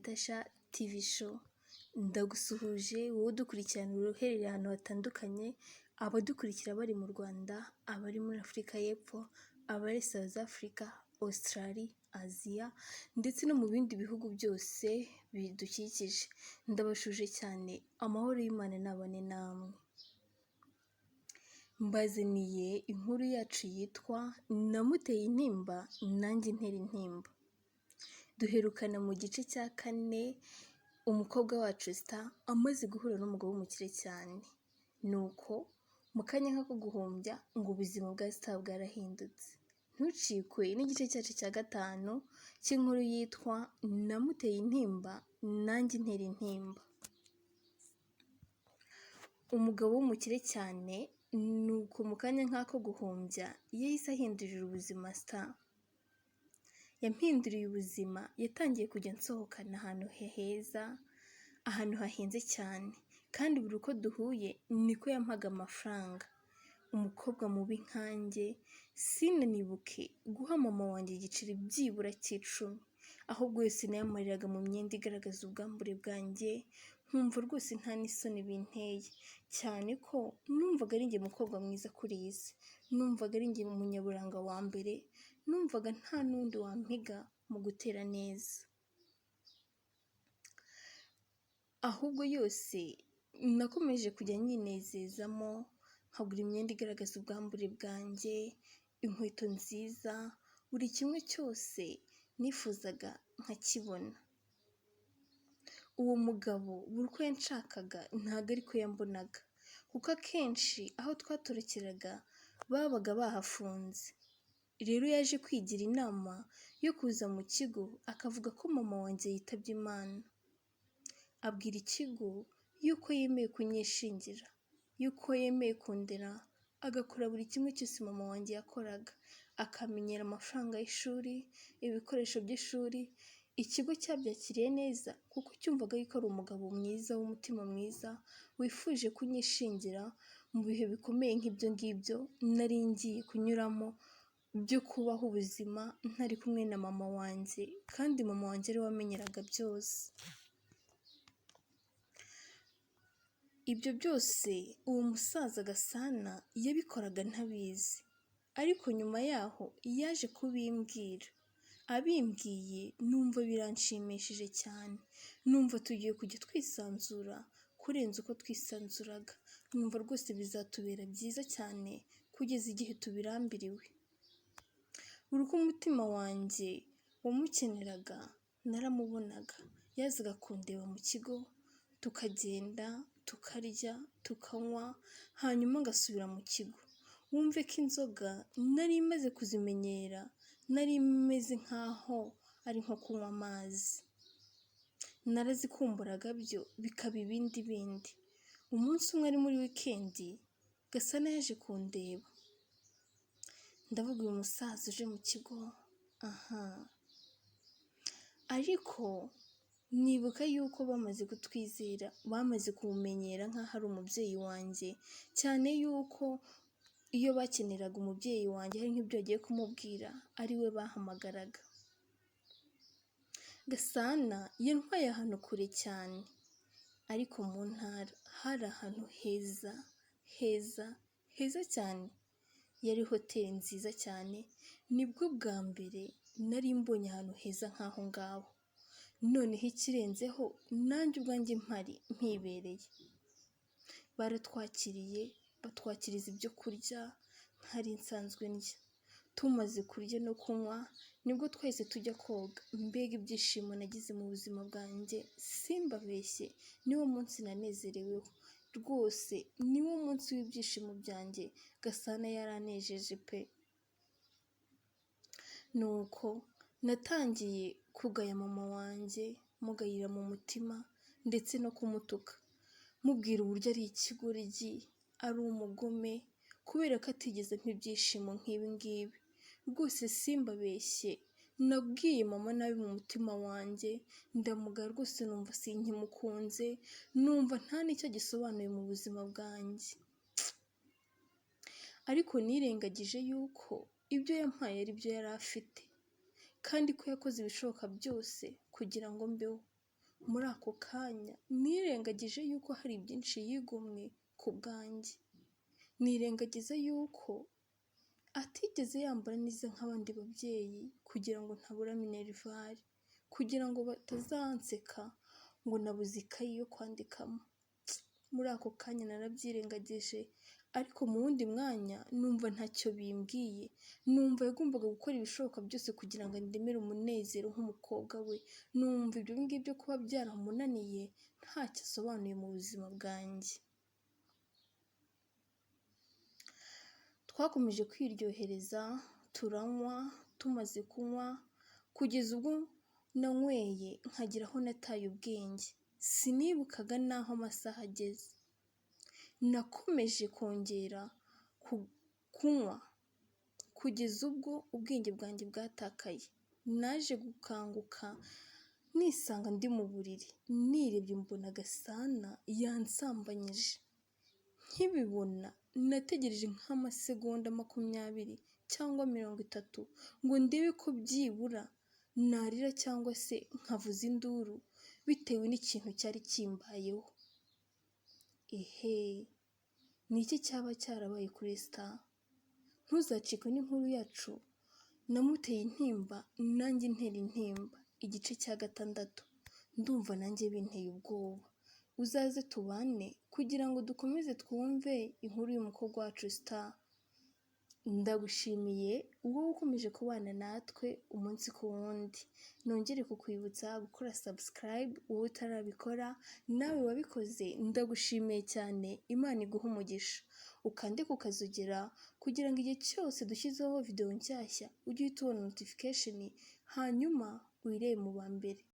Tasha TV show. Ndagusuhuje wowe udukurikirana uruherereye ahantu hatandukanye, abadukurikira bari mu Rwanda, abari muri Afurika y'Epfo, abari South Africa, Australia, Aziya ndetse no mu bindi bihugu byose bidukikije. Ndabashuje cyane, amahoro y'Imana nabane namwe. Mbazaniye inkuru yacu yitwa Namuteye intimba nanjye intera intimba. Duherukana mu gice cya 4 umukobwa wacu Star amaze guhura n'umugabo w'umukire cyane. Nuko mu kanya nk'ako guhumbya ngo ubuzima bwa Star bwarahindutse. Ntucikwe n'igice cyacu cya 5 cy'inkuru yitwa Namuteye intimba nanjye intera intimba. Umugabo w'umukire cyane nuko mu kanya nk'ako guhumbya yahise ahindurira ubuzima Star. Yampinduriye ubuzima, yatangiye kujya nsohokana ahantu heza, ahantu hahenze cyane, kandi buri uko duhuye niko yampaga amafaranga. Umukobwa mubi nkanjye sinanibuke guha mama wanjye igiceri byibura cy'icumi, ahubwo yose nayamariraga mu myenda igaragaza ubwambure bwanjye, nkumva rwose nta n'isoni binteye, cyane ko numvaga ari njye mukobwa mwiza kuri iyi si, numvaga ari njye umunyaburanga wa mbere, numvaga nta n'undi wampiga mu gutera neza. Ahubwo yose nakomeje kujya nyinezezamo, nkagura imyenda igaragaza ubwambure bwanjye, inkweto nziza, buri kimwe cyose nifuzaga nkakibona. Uwo mugabo buri uko yanshakaga ntabwo ariko yambonaga, kuko akenshi aho twatorokeraga babaga bahafunze. Rero yaje kwigira inama yo kuza mu kigo, akavuga ko mama wanjye yitabye Imana. Abwira ikigo yuko yemeye kunyishingira, yuko yemeye kundera, agakora buri kimwe cyose mama wanjye yakoraga, akamenyera amafaranga y'ishuri, ibikoresho by'ishuri. Ikigo cyabyakiriye neza kuko cyumvaga yuko ari umugabo mwiza w'umutima mwiza, wifuje kunyishingira mu bihe bikomeye nk'ibyo ngibyo nari ngiye kunyuramo byo kubaho ubuzima ntari kumwe na mama wanjye, kandi mama wanjye ari we wamenyeraga byose. Ibyo byose uwo musaza Gasana yabikoraga ntabizi, ariko nyuma yaho yaje kubimbwira. Abimbwiye numva biranshimishije cyane, numva tugiye kujya twisanzura kurenza uko twisanzuraga, numva rwose bizatubera byiza cyane kugeza igihe tubirambiriwe. Buri uko umutima wanjye wamukeneraga naramubonaga, yazaga kundeba mu kigo, tukagenda, tukarya, tukanywa, hanyuma agasubira mu kigo. Wumve ko inzoga nari maze kuzimenyera, nari meze nk'aho ari nko kunywa amazi. Narazikumburaga byo bikaba ibindi bindi. Umunsi umwe ari muri wikendi, Gasana yaje kundeba. Ndavuga uyu musaza uje mu kigo, ariko nibuka yuko bamaze kutwizera, bamaze kumenyera nk'aho ari umubyeyi wanjye, cyane yuko iyo bakeneraga umubyeyi wanjye hari nk'ibyo bagiye kumubwira ari we bahamagaraga. Gasana yantwaye ahantu kure cyane, ariko mu ntara hari ahantu heza heza heza cyane. Yari hoteli nziza cyane, nibwo bwa mbere nari mbonye ahantu heza nk'aho ngaho. Noneho ikirenzeho nanjye ubwanjye mpari mpibereye. Baratwakiriye, batwakiriza ibyo kurya ntari nsanzwe ndya. Tumaze kurya no kunywa nibwo twahise tujya koga. Mbega ibyishimo nagize mu buzima bwanjye simbabeshye, niwo munsi nanezereweho rwose, niwo munsi w'ibyishimo byanjye. Gasana yaranejeje pe. Nuko natangiye kugaya mama wanjye, mugayira mu mutima ndetse no kumutuka, mubwira uburyo ari ikigoryi, ari umugome, kubera ko atigeze mpa ibyishimo nk'ibi ngibi. Rwose simbabeshye, nabwiye mama nabi mu mutima wanjye, ndamugaya rwose, numva sinkimukunze, numva nta n'icyo gisobanuye mu buzima bwanjye. Ariko nirengagije yuko ibyo yampaye ari byo yari afite, kandi ko yakoze ibishoboka byose kugira ngo mbeho. muri ako kanya nirengagije yuko hari byinshi yigomwe ku bwanjye, nirengagiza yuko atigeze yambara neza nk'abandi babyeyi kugira ngo ntabura minerivare, kugira ngo batazanseka ngo nabuze ikayi yo kwandikamo. Muri ako kanya narabyirengagije, ariko mu wundi mwanya numva ntacyo bimbwiye, numva yagombaga gukora ibishoboka byose kugira ngo andemere umunezero nk'umukobwa we, numva ibyo ngibyo kuba byaramunaniye ntacyo asobanuye mu buzima bwanjye. Twakomeje kwiryohereza, turanywa, tumaze kunywa kugeza ubwo nanyweye nkagera aho nataye ubwenge, sinibukaga n'aho amasaha ageze. Nakomeje kongera kunywa kugeza ubwo ubwenge bwanjye bwatakaye. Naje gukanguka nisanga ndi mu buriri, nirebye mbona Gasana yansambanyije. Nkibibona nategereje nk'amasegonda 20 cyangwa 30 ngo ndebe ko byibura narira cyangwa se nkavuza induru bitewe n'ikintu cyari kimbayeho. Ni iki cyaba cyarabaye kuri Star? Ntuzacikwe n'inkuru yacu namuteye intimba nanjye ntera intimba, igice cya 6. Ndumva nanjye binteye ubwoba. Uzaze tubane kugira ngo dukomeze twumve inkuru y'umukobwa wacu Star. Ndagushimiye wowe ukomeje kubana natwe umunsi ku wundi. Nongere kukwibutsa gukora subscribe wowe utarabikora, nawe wabikoze ndagushimiye cyane. Imana iguhe umugisha. Ukande kukazogera kugira ngo igihe cyose dushyizeho video nshyashya ujye uhita ubona notification, hanyuma uyirebe mu ba mbere.